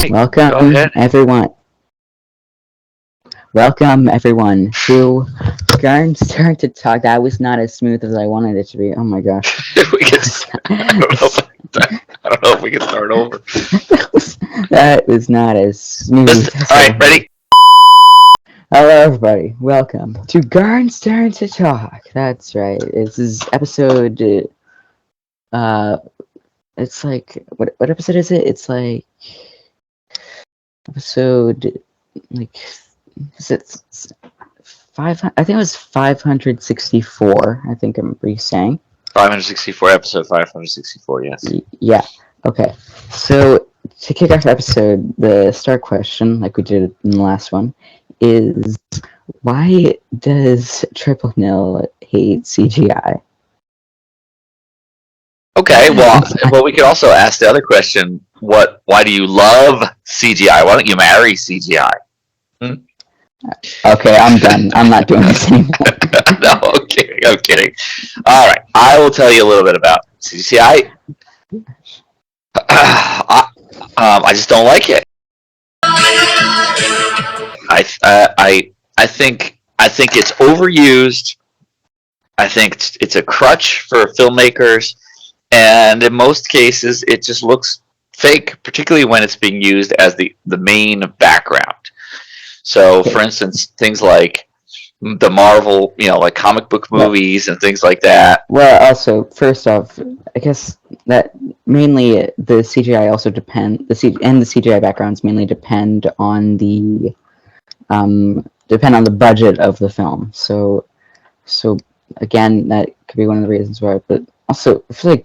Go Welcome, ahead. everyone. Welcome, everyone, to Gurn's Turn to Talk. That was not as smooth as I wanted it to be. Oh my gosh. we can, I don't know if we can start over. That was not as smooth as All I right, wanted. ready? Hello, everybody. Welcome to Gurn's Turn to Talk. That's right. This is episode. It's like what episode is it? It's like episode like is it 500? I think it was 564. I think I'm saying. 564, episode 564, yes. Yeah. Okay. So to kick off the episode, the start question, like we did in the last one, is why does Triple Nil hate CGI? Okay, well, we could also ask the other question, why do you love CGI? Why don't you marry CGI? Okay, I'm done. I'm not doing this anymore. No, I'm kidding. All right, I will tell you a little bit about CGI. I just don't like it. I think it's overused. I think it's a crutch for filmmakers, and in most cases, it just looks fake, particularly when it's being used as the main background. So, for instance, things like the Marvel, like comic book movies and things like that. Well, also, first off, I guess that mainly the CGI also depend the CGI backgrounds mainly depend on the budget of the film. So again, that could be one of the reasons why. But also, I feel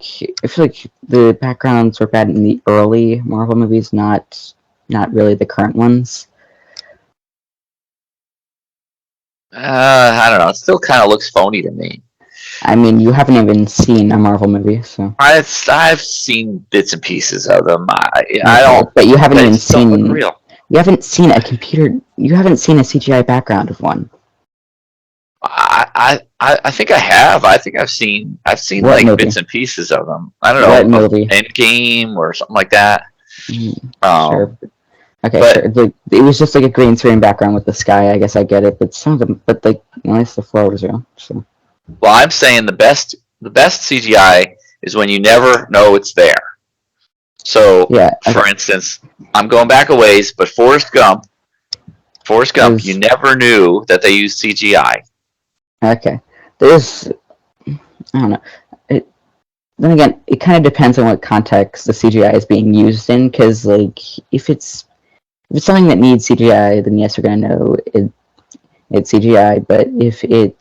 like the backgrounds were bad in the early Marvel movies, not really the current ones. I don't know. It still kind of looks phony to me. I mean, you haven't even seen a Marvel movie, so I've seen bits and pieces of them. I don't. But you haven't even Don't look seen. real. You haven't seen a computer. You haven't seen a CGI background of one. I think I have. I think I've seen What like movie? bits and pieces of them. I don't What know, movie? Endgame or something like that. Sure. Okay, but- sure. Like, it was just like a green screen background with the sky. I guess I get it, but some of them, but like at least the floor was real. So Well, I'm saying the best CGI is when you never know it's there. So, yeah. for instance, I'm going back a ways, but Forrest Gump, you never knew that they used CGI. Okay. There's, I don't know. Then again, it kind of depends on what context the CGI is being used in. Because like, if it's something that needs CGI, then yes, we're gonna know it's CGI. But if it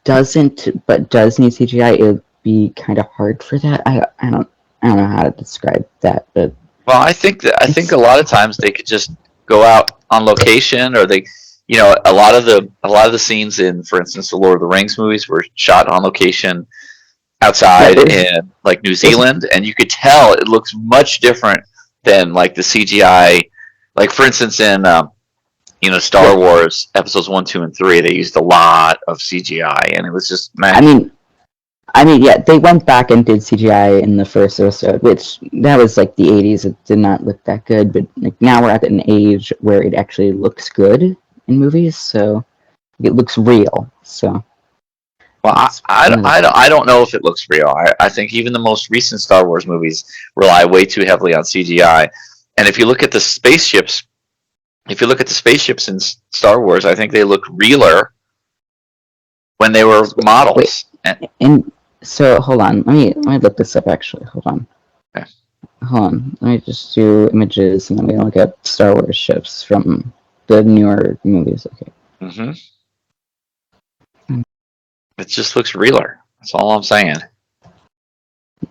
doesn't but does need CGI, it would be kind of hard for that. I don't know how to describe that, but Well, I think a lot of times they could just go out on location, or they, a lot of the scenes in, for instance, the Lord of the Rings movies were shot on location outside in like New Zealand, and you could tell it looks much different than like the CGI. Like, for instance, in Star Wars episodes 1, 2, and 3, they used a lot of CGI, and it was just I mean, yeah, they went back and did CGI in the first episode, which that was like the 80s. It did not look that good, but like now we're at an age where it actually looks good in movies, so it looks real. So, well, I don't know if it looks real. I think even the most recent Star Wars movies rely way too heavily on CGI, and if you look at the spaceships, in Star Wars, I think they look realer when they were models. And so hold on, let me look this up. Actually, hold on. Okay. Hold on. Let me just do images, and then we look at Star Wars ships from the newer movies. Okay. Mm-hmm. It just looks realer. That's all I'm saying.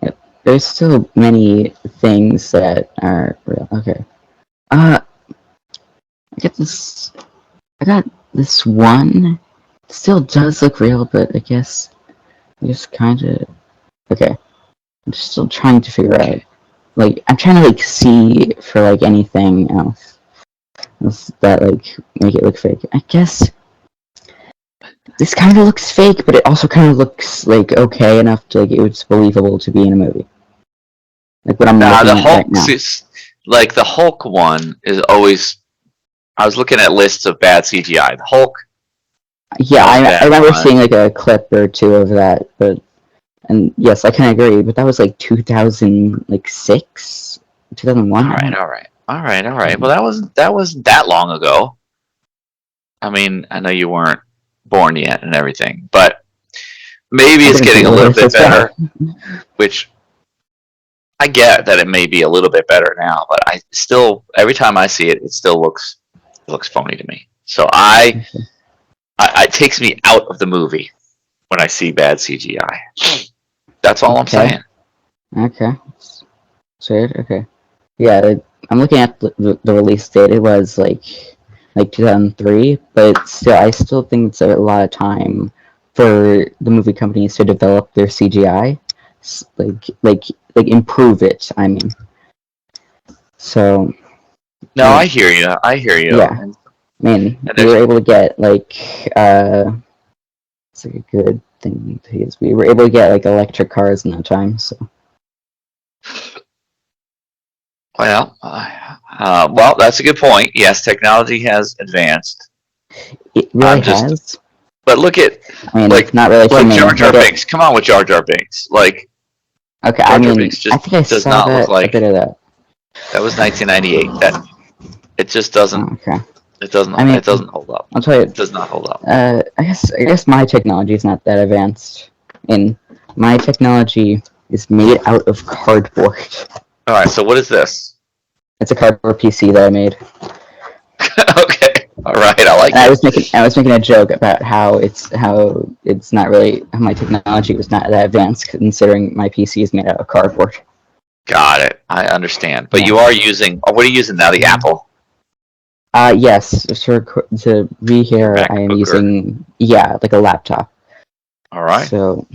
Yep. There's still many things that are real. Okay. I got this one. It still does look real, but I guess just kind of okay. I'm just still trying to figure out. Like, I'm trying to like see for like anything else that like make it look fake. I guess this kind of looks fake, but it also kind of looks like okay enough to like it's believable to be in a movie. Like what I'm Nah, the looking at right Hulk now. like the Hulk one is always. I was looking at lists of bad CGI. The Hulk, Yeah, that was a I bad remember one. seeing like a clip or two of that, but and yes, I can agree. But that was like 2006, 2001. All right, all right, all right, all right. Well, that wasn't that long ago. I mean, I know you weren't born yet and everything, but maybe I it's didn't think getting it a was little this bit as well. better. Which I get that it may be a little bit better now, but I still every time I see it, it looks phony to me. So it takes me out of the movie when I see bad CGI. That's all I'm Okay, saying. okay, so okay, yeah. I'm looking at the release date. It was like 2003, but still, I still think it's a lot of time for the movie companies to develop their CGI, like improve it. I mean, so No, like I hear you. I hear you. yeah. I mean, And we were there's able to get it's like a good thing to use. We were able to get like electric cars in that time, so well, that's a good point. Yes, technology has advanced. it really I'm just, has. but look at I mean, like not really for like me. Jar Jar Like, Binks. Come on with Jar Jar Binks. Like okay, I Jar Jar mean, Binks I just think I does saw not look that a bit like of that. that was 1998. That it just doesn't. Oh, okay, It doesn't. I mean, It doesn't hold up. I'll tell you. It does not hold up. I guess my technology is not that advanced. And my technology is made out of cardboard. All right. So what is this? It's a cardboard PC that I made. Okay. All right. I like And I it. was making a joke about how it's not really how my technology was not that advanced considering my PC is made out of cardboard. Got it. I understand. But Yeah. you are using. Oh, what are you using now? The Apple Yes. To be here, I am MacBook. Or, using like a laptop. all right. So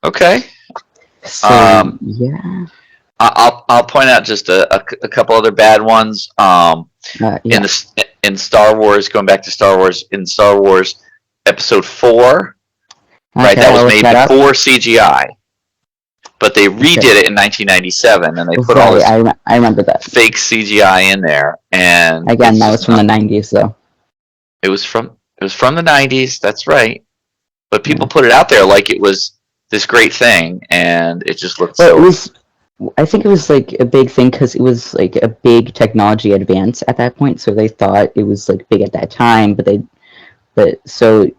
Okay. Um, yeah. I'll point out just a couple other bad ones. In Yeah. the in Star Wars, going back to Star Wars, in Star Wars Episode 4, right? Okay, That I'll was look made that up. before CGI, but they redid Okay. it in 1997, and they put all Right. this I remember that. fake CGI in there, and Again, it's that just was from the not. '90s, though. It was from the 90s. That's right, but people Yeah. put it out there like it was this great thing, and it just looked But it so. was. I think it was like a big thing because it was like a big technology advance at that point. So they thought it was like big at that time, but so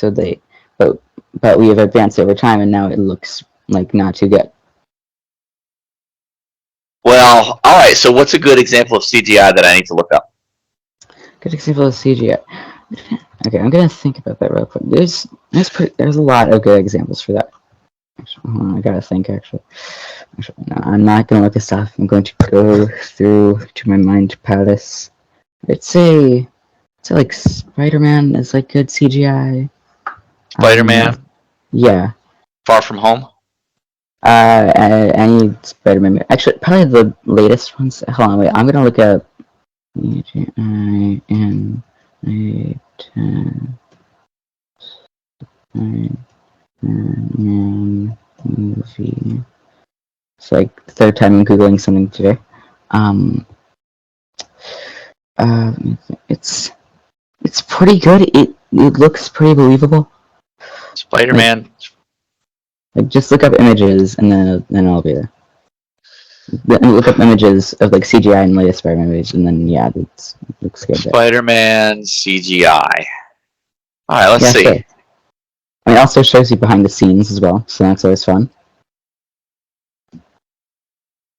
they, but but we have advanced over time, and now it looks like not too good. Well, all right. So, what's a good example of CGI that I need to look up? Good example of CGI. Okay, I'm gonna think about that real quick. There's a lot of good examples for that. Actually, hold on, I gotta think. Actually, no, I'm not gonna look this up. I'm going to go through to my mind palace. I'd say like Spider-Man is like good CGI. Spider-Man, Yeah. Far From Home. Any Spider-Man. Actually, probably the latest ones. Hold on, wait. I'm gonna look up. CGI movie. It's like the third time I'm googling something today. Um, uh, it's it's pretty good. It looks pretty believable. Like Spider-Man. just look up images and then I'll be there. Look up images of like CGI and latest Spider-Man movies, and then yeah, it looks good there. Spider-Man CGI. All right, let's Yeah, see. sure. I mean, it also shows you behind the scenes as well, so that's always fun.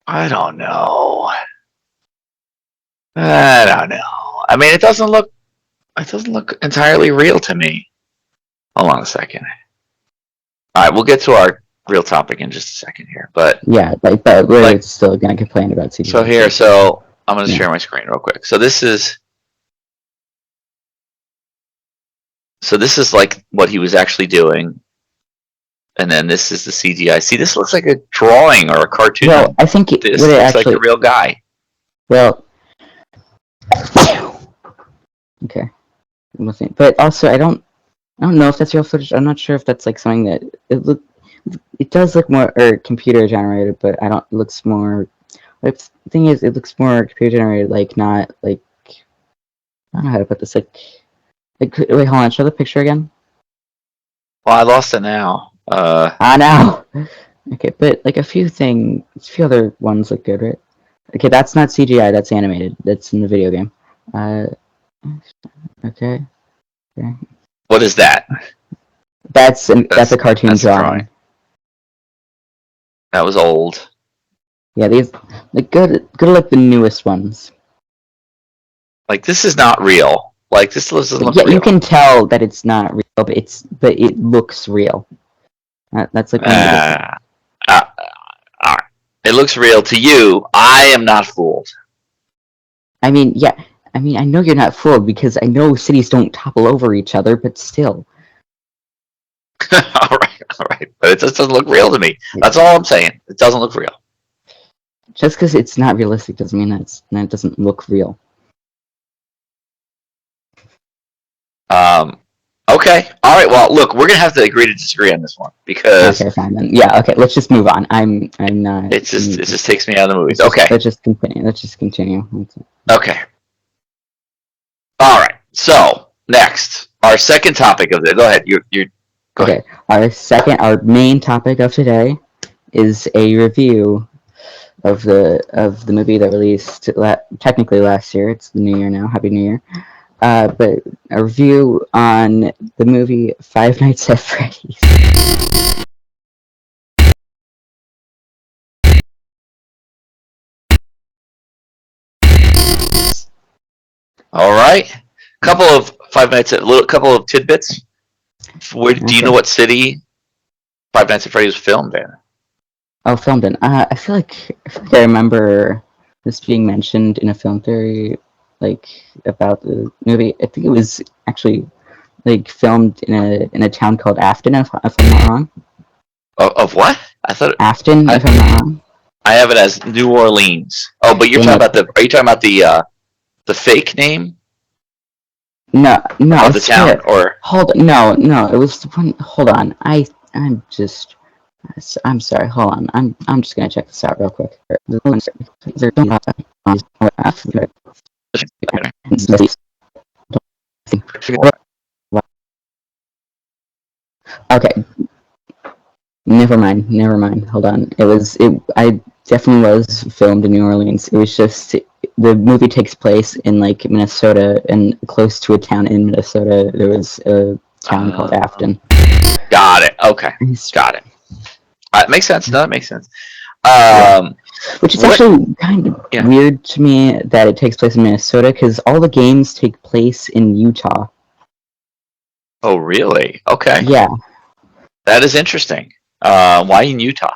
I don't know. I don't know. I mean, it doesn't look. It doesn't look entirely real to me. Hold on a second. All right, we'll get to our real topic in just a second here. But Yeah, but we're like, still gonna complain about CGI. so here, so I'm gonna Yeah. share my screen real quick. So this is like what he was actually doing, and then this is the CGI. See, this looks like a drawing or a cartoon. Well, I think This what it looks like actually. a real guy. Well, okay. But also, I don't know if that's real footage. I'm not sure if that's like something that it look. it does look more or computer generated, but I don't. It looks more. The thing is, it looks more computer generated, like not like I don't know how to put this. Like wait, hold on. Show the picture again. Well, I lost it now. No. Okay, but like a few other ones look good, right? Okay, that's not CGI. That's animated. That's in the video game. Okay. Okay. What is that? That's a cartoon that's drawing. That was old. Yeah, these like good like the newest ones. Like this is not real. Like this doesn't look real. You can tell that it's not real, but it looks real. That's like it looks real to you. I am not fooled. I mean, yeah. I mean, I know you're not fooled because I know cities don't topple over each other, but still. all right. But it just doesn't look real to me. That's all I'm saying. It doesn't look real. Just because it's not realistic doesn't mean that it doesn't look real. Okay. All right. Well, look, we're gonna have to agree to disagree on this one because okay, fine then. Yeah. Okay. Let's just move on. I'm not. It just takes me out of the movies. Let's just continue. Okay. All right. So next, our second topic of the go ahead. Go ahead. Our main topic of today is a review of the movie that released technically last year. It's the new year now. Happy New Year. But a review on the movie Five Nights at Freddy's. All right. Couple of couple of tidbits. Do you know what city Five Nights at Freddy's was filmed in? Oh, filmed in. I feel like I remember this being mentioned in a film theory, like about the movie. I think it was actually like filmed in a town called Afton, if I'm not wrong. Of what? I thought Afton, if I'm not wrong. I have it as New Orleans. Oh, but you're talking about are you talking about the fake name? No, of the town or no, it was the one. Hold on, I'm sorry. Hold on, I'm just gonna check this out real quick. Okay, never mind. Hold on. I definitely was filmed in New Orleans. It was just the movie takes place in like Minnesota, and close to a town in Minnesota, there was a town called Afton. Got it. Okay, got it. It makes sense. No, that makes sense. Which is actually kind of weird to me that it takes place in Minnesota because all the games take place in Utah. Oh, really? Okay. Yeah. That is interesting. Why in Utah?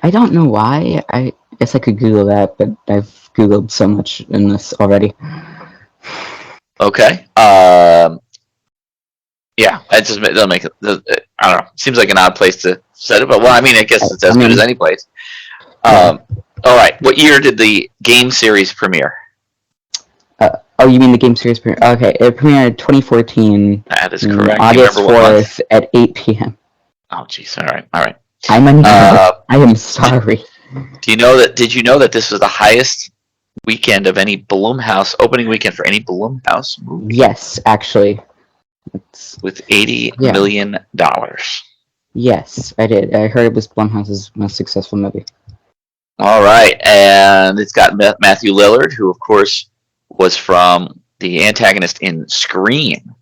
I don't know why. I guess I could Google that, but I've Googled so much in this already. Okay. Yeah, it just doesn't make it. I don't know. Seems like an odd place to set it, but well, I mean, I guess it's as good as any place. All right. What year did the game series premiere? Oh, you mean the game series premiere? Okay, it premiered 2014. That is correct. August 4th at 8 p.m. Oh, jeez. All right. I am sorry. Did you know that this was the highest weekend of any Blumhouse opening weekend for any Blumhouse movie? Yes, actually. With $80 million. Yes, I did. I heard it was Blumhouse's most successful movie. All right, and it's got Matthew Lillard, who of course was from the antagonist in Scream.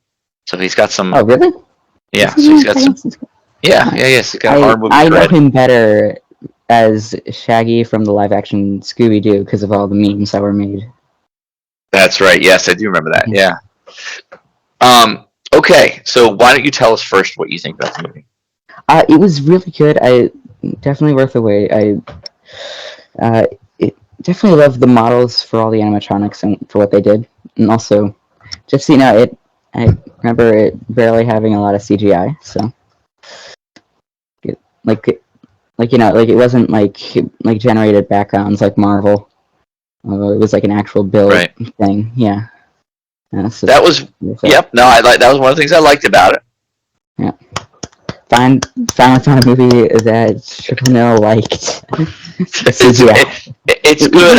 So he's got some. Oh, really? Yeah. So he's got some. Yeah. He's got a horror movie. I know him better as Shaggy from the live-action Scooby-Doo because of all the memes that were made. That's right. Yes, I do remember that. Yeah. Okay, so why don't you tell us first what you think about the movie? It was really good. Definitely worth the wait. It definitely loved the models for all the animatronics and for what they did, and also, just so you know, I remember it barely having a lot of CGI, so it wasn't like generated backgrounds like Marvel. It was like an actual build thing. Yeah. So that was that was one of the things I liked about it. Yeah. finally found a movie that Triple liked. CGI. It's good.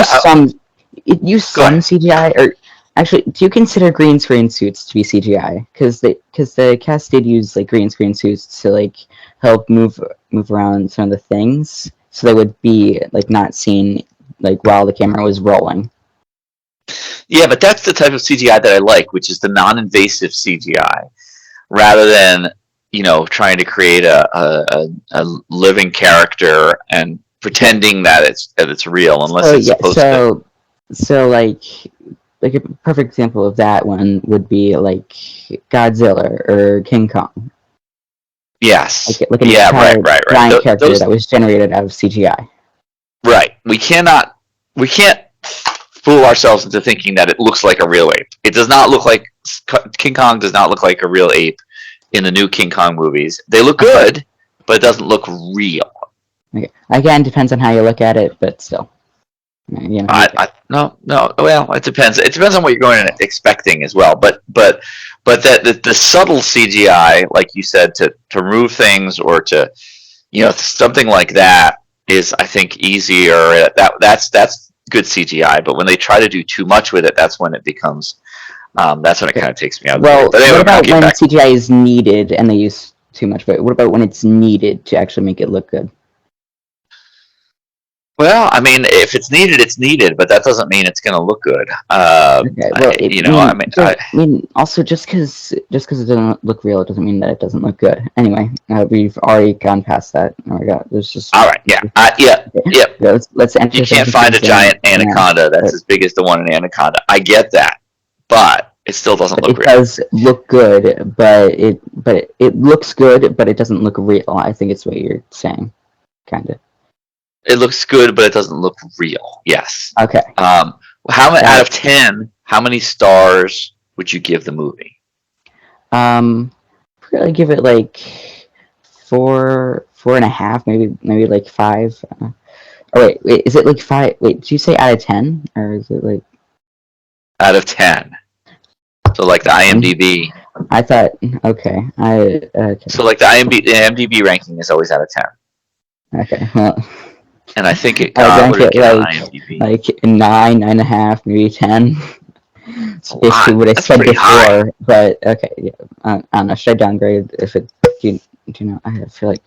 It used Go some ahead. CGI, or actually, do you consider green screen suits to be CGI? Because the cast did use like green screen suits to like help move around some of the things, so they would be like not seen like while the camera was rolling. Yeah, but that's the type of CGI that I like, which is the non-invasive CGI, rather than trying to create a living character and pretending that it's real, unless So it's yeah, supposed to. so like a perfect example of that one would be like Godzilla or King Kong, Yes. like an Yeah. Right. entire Right. Right. giant character Those. that was generated out of CGI. Right. We cannot. We can't fool ourselves into thinking that it looks like a real ape. It does not look like King Kong. Does not look like a real ape in the new King Kong movies. They look good, but it doesn't look real. Okay. Again, depends on how you look at it, but still, No. Well, it depends. It depends on what you're going and expecting as well. But that the subtle CGI, like you said, to remove things or to something like that is, I think, easier. That's good CGI. But when they try to do too much with it, that's when it becomes. That's when it kind of takes me out of the movie. But anyway, what about when back. CGI is needed and they use too much? But what about when it's needed to actually make it look good? Well, I mean, if it's needed, it's needed, but that doesn't mean it's going to look good. Okay, well, I mean, also just because it doesn't look real, it doesn't mean that it doesn't look good. Anyway, we've already gone past that. Oh my god, there's just all right, yeah, yeah. let's enter. You can't find a giant anaconda that's as big as the one in Anaconda. I get that, but it still doesn't look real. It does look good, but it looks good, but it doesn't look real. I think it's what you're saying, kind of. It looks good, but it doesn't look real. Yes. Okay. How out of 10? How many stars would you give the movie? Probably give it like 4.5, maybe like 5. Oh wait, is it like 5? Wait, did you say out of 10, or is it like out of 10? So like the IMDb. I thought okay. Okay. So like the IMDb ranking is always out of 10. Okay. Well. And I think it got what did it get on IMDb? Like 9.5, maybe 10. It's basically what I said before. High. But okay, yeah. I don't know. Should I downgrade if it? Do you know? I feel like,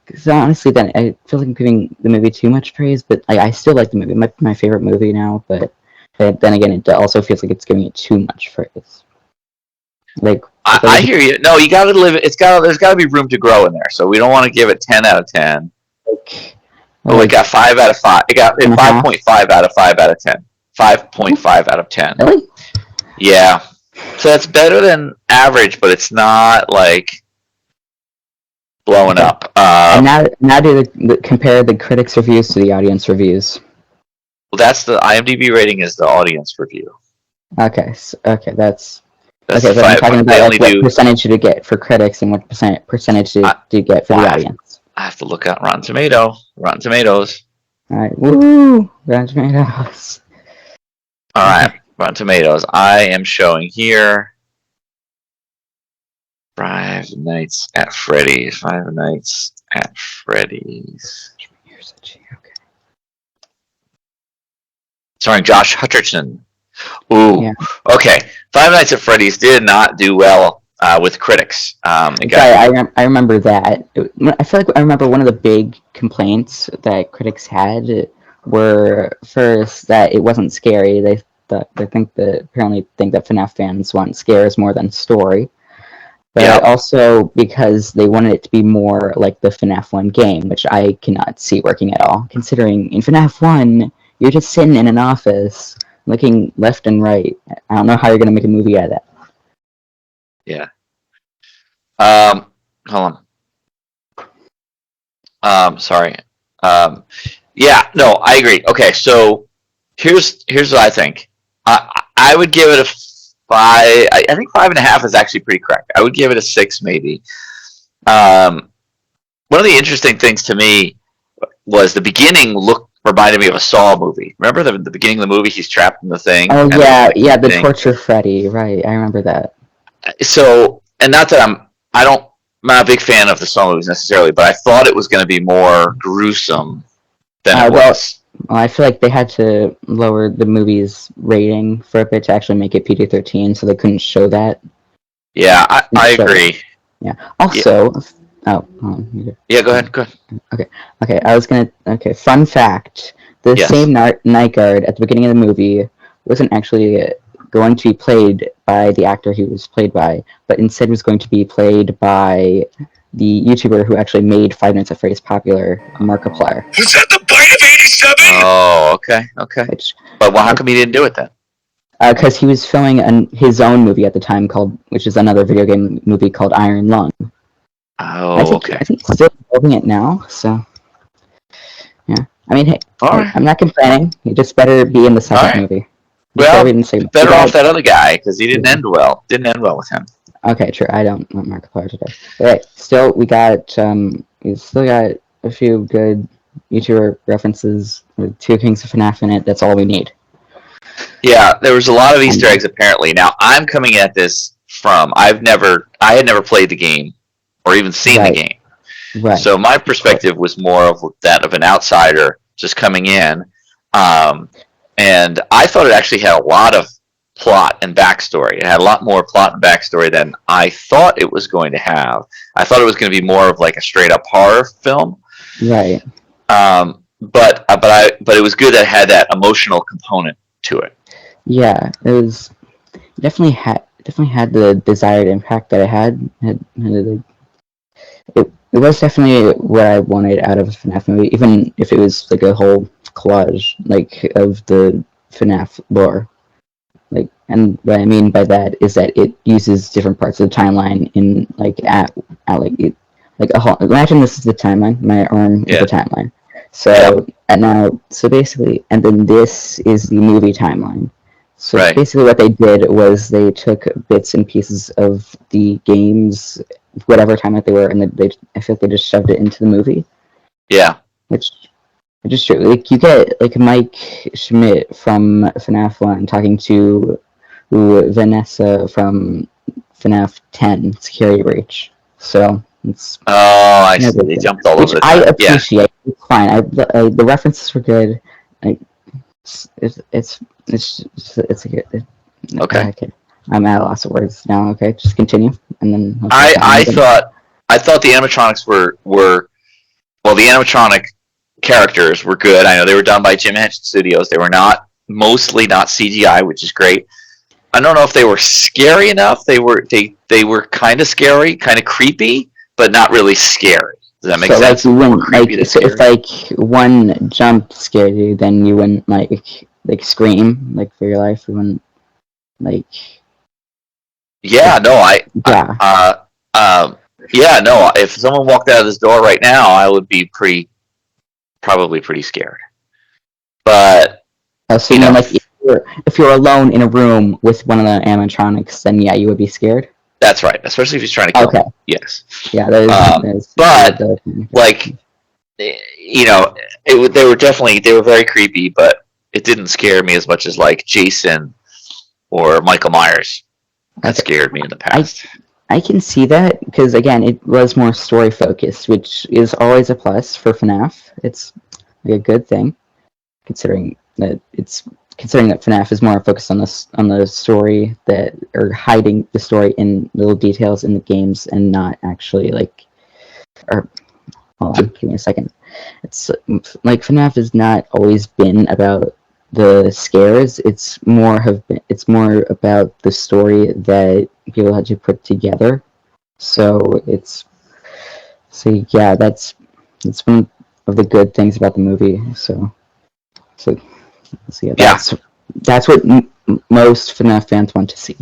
because honestly, then I feel like I'm giving the movie too much praise. But I still like the movie. My favorite movie now. But then again, it also feels like it's giving it too much praise. Like I hear you. No, you got to live. There's got to be room to grow in there. So we don't want to give it 10 out of 10. Oh, it got 5 out of 5. It got 5.5 out of 5 out of 10. 5.5 out of 10. Really? Yeah. So that's better than average, but it's not like blowing up. And now compare the critics' reviews to the audience reviews. Well, that's the IMDb rating is the audience review. Okay. That's but I'm talking about like, what percentage did you get for critics and what percentage did you get for the audience? I have to look at Rotten Tomatoes. All right, woo! Rotten Tomatoes. All right, Rotten Tomatoes. I am showing here Five Nights at Freddy's. Five Nights at Freddy's. Okay. Starring Josh Hutcherson. Ooh. Yeah. Okay. Five Nights at Freddy's did not do well with critics. I remember that. I feel like I remember one of the big complaints that critics had were first that it wasn't scary. They apparently think that FNAF fans want scares more than story. But also because they wanted it to be more like the FNAF 1 game, which I cannot see working at all. Considering in FNAF 1, you're just sitting in an office looking left and right. I don't know how you're going to make a movie out of that. Yeah. Hold on. Sorry. Yeah, no, I agree. Okay, so here's what I think. I would give it a 5. I think 5.5 is actually pretty correct. I would give it a 6, maybe. One of the interesting things to me was the beginning reminded me of a Saw movie. Remember the beginning of the movie? He's trapped in the thing. Oh yeah, the torture Freddy. Right, I remember that. So, and not that I don't not a big fan of the Saw movies necessarily, but I thought it was going to be more gruesome than it Well, was. I feel like they had to lower the movie's rating for a bit to actually make it PG-13, so they couldn't show that. Yeah, I So, agree. yeah. Also, you Yeah, go ahead. Go ahead. Okay, I was gonna. Okay, fun fact: the Yes. same night guard at the beginning of the movie wasn't actually going to be played by the actor he was played by, but instead was going to be played by the YouTuber who actually made Five Nights at Freddy's popular, Markiplier. Was that the bite of 87? Oh, okay. Which, But well, how come he didn't do it then? because he was filming his own movie at the time which is another video game movie called Iron Lung. Oh, okay. I think he's still filming it now. So, yeah. I mean, hey, Alright. I'm not complaining. You just better be in the second movie. Well, better off that other guy because he didn't end well. Didn't end well with him. Okay, true. I don't want Markiplier today. Alright, still we still got a few good YouTuber references with 2 Kings of FNAF in it. That's all we need. Yeah, there was a lot of Easter eggs apparently. Now I'm coming at this from I had never played the game or even seen the game. Right. So my perspective was more of that of an outsider just coming in, and I thought it actually had a lot of plot and backstory. It had a lot more plot and backstory than I thought it was going to have. I thought it was going to be more of like a straight up horror film. Right. But it was good that it had that emotional component to it. Yeah, it was definitely had the desired impact that it had. It was definitely what I wanted out of a FNAF movie, even if it was like a whole collage like of the FNAF lore. Like, and what I mean by that is that it uses different parts of the timeline in like at like it, like a whole. Imagine this is the timeline. My arm is the timeline. So so basically, and then this is the movie timeline. So basically, what they did was they took bits and pieces of the games, whatever timeline they were, and I feel like they just shoved it into the movie. Yeah. Which is true. Like you get like Mike Schmidt from FNAF 1 talking to Vanessa from FNAF 10 Security Breach. So it's I see. They jumped all over the time. I appreciate. Yeah. It's fine. The references were good. Like it's a good. Okay. I'm at a loss of words now. Okay, just continue, and then I thought the animatronics were well, the animatronic characters were good. I know they were done by Jim Henson Studios. They were mostly not CGI, which is great. I don't know if they were scary enough. They were kind of scary, kind of creepy, but not really scary. Does that make sense? If like one jump scared you, then you wouldn't like scream like for your life. You wouldn't like. Yeah. No. Yeah. No. If someone walked out of this door right now, I would be probably pretty scared. But so like if you're alone in a room with one of the animatronics, then yeah, you would be scared. That's right, especially if he's trying to kill me. Yes. Yeah, that is but like, they were very creepy, but it didn't scare me as much as like Jason or Michael Myers. That scared me in the past. I can see that because again, it was more story focused, which is always a plus for FNAF. It's like a good thing, considering that FNAF is more focused on the story or hiding the story in little details in the games and not actually like. Or hold on, give me a second. It's like FNAF has not always been about the scares. It's more about the story that people had to put together. So yeah, that's one of the good things about the movie. So yeah, that's what most FNAF fans want to see.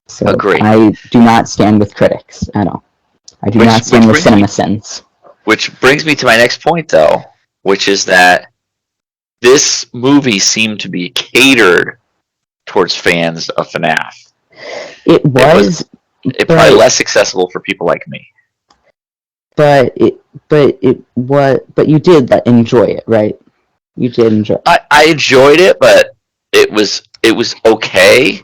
So agree. I do not stand with critics at all. I do not stand with CinemaSins. Which brings me to my next point, though, which is that this movie seemed to be catered towards fans of FNAF. It was probably less accessible for people like me. But you did enjoy it, right? You did enjoy it. I enjoyed it, but it was okay.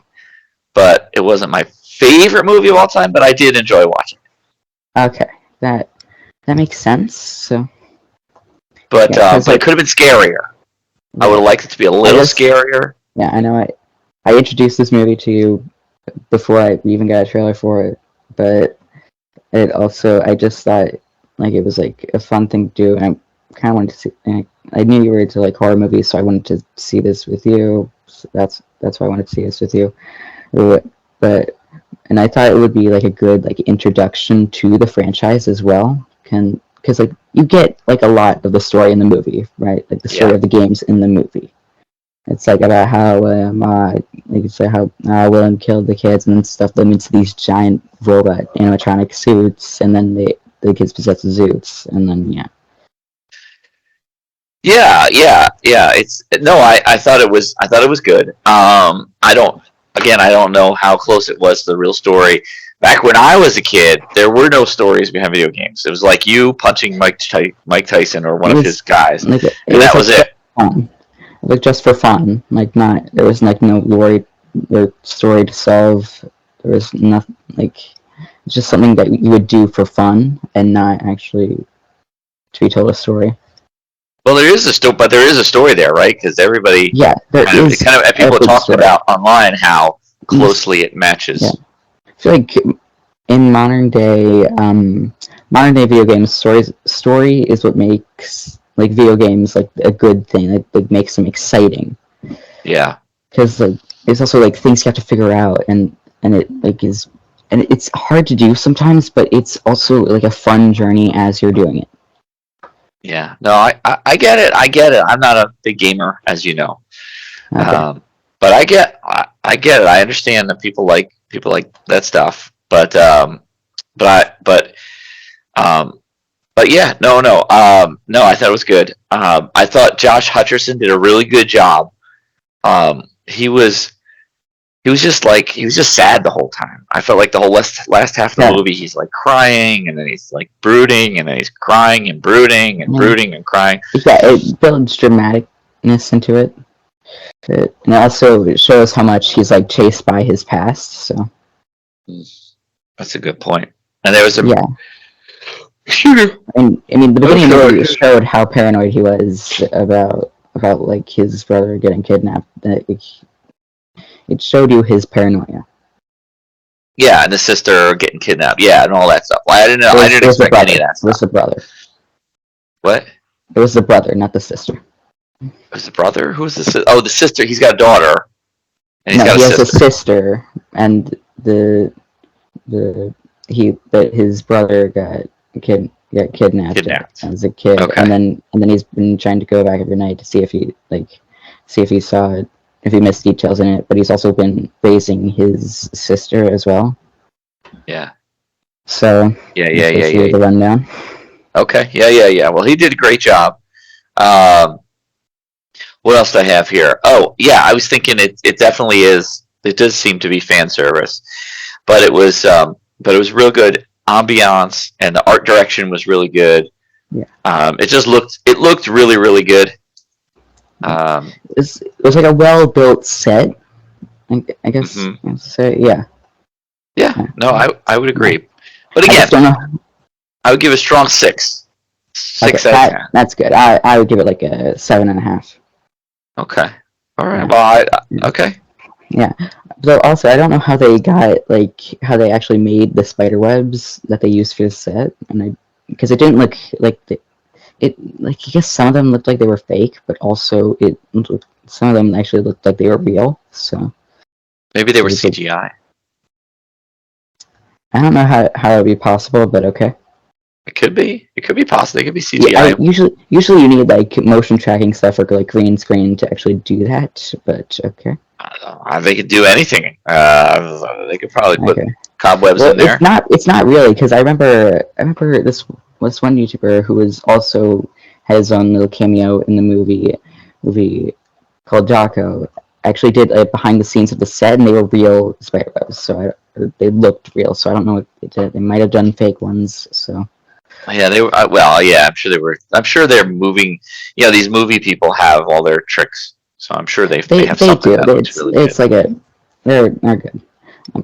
But it wasn't my favorite movie of all time. But I did enjoy watching it. Okay, that makes sense. So But yeah, because but it could have been scarier. I would have liked it to be a little scarier. Yeah, I know. I introduced this movie to you before I even got a trailer for it, but it also I just thought like it was like a fun thing to do, and I kind of wanted to see. And I knew you were into like horror movies, so I wanted to see this with you. So that's why I wanted to see this with you. But and I thought it would be like a good like introduction to the franchise as well. Because like you get like a lot of the story in the movie, right? Like the story of the games in the movie. It's like about how like you say how Willem killed the kids and stuff them into these giant robot animatronic suits, and then the kids possess the suits, and then yeah. Yeah. It's no, I thought it was good. I don't know how close it was to the real story. Back when I was a kid, there were no stories behind video games. It was like you punching Mike Tyson or one of his guys, like, and that was it. Fun. Like just for fun, like not there was like no lore or story to solve. There was nothing like it's just something that you would do for fun and not actually to be told a story. Well, there is a story, but there is a story there, right? Because everybody, yeah, there kind is of people are talking story. about online how closely it matches. Yeah. I feel like in modern day video games, story is what makes like video games like a good thing. Like makes them exciting. Yeah. Because like there's also like things you have to figure out, and it like is, and it's hard to do sometimes, but it's also like a fun journey as you're doing it. Yeah. No, I get it. I get it. I'm not a big gamer, as you know. Okay. But I get it. I understand that people like that stuff. But um, but yeah, no. I thought it was good. I thought Josh Hutcherson did a really good job. He was he was just sad the whole time. I felt like the whole last half of the movie, he's like crying, and then he's like brooding, and then he's crying and brooding and brooding and crying. Yeah, it builds dramaticness into it. And also it shows how much he's like chased by his past. So that's a good point. And there was a And I mean, the beginning of the movie showed how paranoid he was about like his brother getting kidnapped. It showed you his paranoia. Yeah, and the sister getting kidnapped. Yeah, and all that stuff. I didn't know. I didn't expect any of that stuff. It was the brother. What? It was the brother, not the sister. It was the brother? Who's the sister? Oh, the sister. He's got a daughter. And he has a sister, and his brother got kidnapped as a kid, okay. and then he's been trying to go back every night to see if he saw it, if he missed details in it. But he's also been raising his sister as well. Yeah. So yeah. The rundown. Okay. Yeah. Well, he did a great job. What else do I have here? Oh, yeah. I was thinking it definitely is. It does seem to be fan service, but it was real good ambiance, and the art direction was really good. Yeah. It looked really, really good. It was like a well built set. I guess. Mm-hmm. So yeah. Yeah. No, I would agree. But again, I would give a strong 6. 6 out of 10. That's good. I would give it like a 7.5. Okay. All right. Well, okay. Yeah. So also, I don't know how they actually made the spider webs that they used for the set, because it didn't look like I guess some of them looked like they were fake, but also some of them actually looked like they were real. So maybe they were CGI. I don't know how it would be possible, but okay. It could be possible. It could be CGI. Yeah, usually you need like motion tracking stuff or like green screen to actually do that, but okay. I don't know. They could do anything. They could probably put cobwebs in there. It's not really, because I remember this one YouTuber who had his own little cameo in the movie called Jocko. Actually did behind the scenes of the set, and they were real spider webs. So they looked real. So I don't know what they did. They might have done fake ones. So. Yeah, they were. Well, yeah, I'm sure they were. I'm sure they're moving. You know, these movie people have all their tricks, so I'm sure they have something that looks really good. It's like they're good.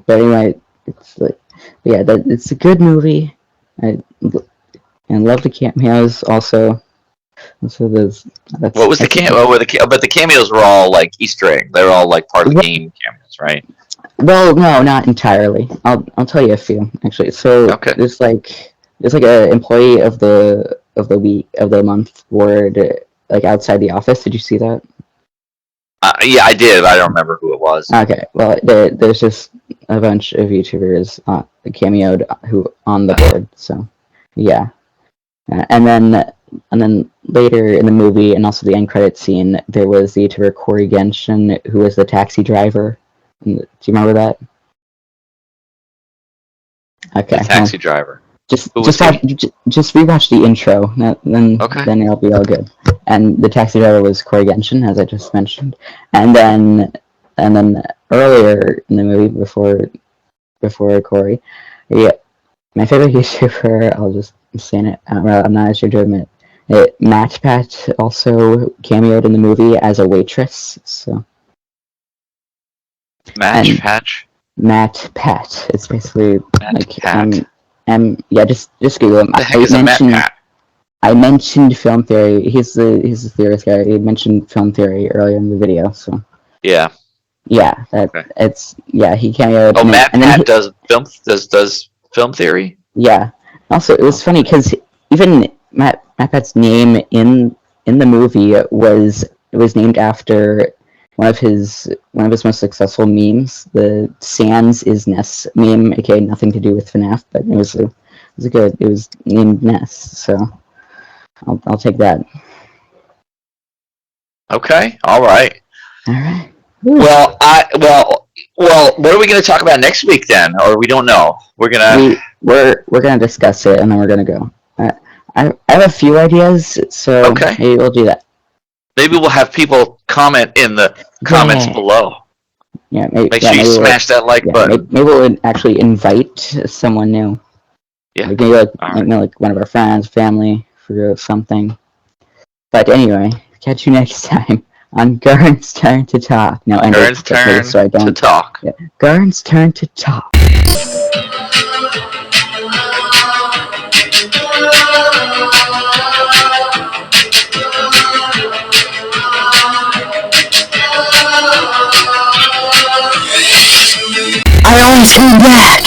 But anyway, it's like, yeah, it's a good movie. I and love the cameos also. So What was the cameo? But the cameos were all like Easter egg. They were all like part of the game cameos, right? Well, no, not entirely. I'll tell you a few actually. So Okay. there's like a employee of the week of the month award like outside the office. Did you see that? Yeah, I did. I don't remember who it was. Okay, well, there's just a bunch of YouTubers cameoed who on the board. So yeah, and then later in the movie and also the end credit scene, there was the YouTuber Corey Genshin who was the taxi driver. Do you remember that? Okay, The taxi driver. Just Who was just rewatch the intro, Okay. then it'll be all good. And the taxi driver was Corey Genshin, as I just mentioned. And then earlier in the movie, before Corey, yeah, my favorite YouTuber, I'll just say it. I'm not as sure to admit it. Matt Pat also cameoed in the movie as a waitress. So Match Patch? Matt Pat. It's basically Matt like Pat. yeah, just Google him. The heck is a Matt Pat? I mentioned film theory. He's the theorist guy. He mentioned film theory earlier in the video. So Yeah. yeah, he cameoed. Oh, and Matt then Pat does film theory. Yeah. Also, it was funny because even Matt Pat's name in the movie was named after one of his most successful memes, the Sans is Ness meme, aka nothing to do with FNAF, but it was named Ness, so I'll take that. Okay. All right. All right. Well, what are we going to talk about next week then? Or we don't know. We're gonna discuss it and then we're gonna go. I have a few ideas, so Okay. maybe we'll do that. Maybe we'll have people comment in the comments below. Yeah, maybe, Make sure you smash that like button. Maybe we'll actually invite someone new. Yeah. Like maybe like one of our friends, family, for something. But anyway, catch you next time on Gurn's Turn to Talk. No, Gurn's turn to talk. Yeah, Gurn's Turn to Talk. I always come back.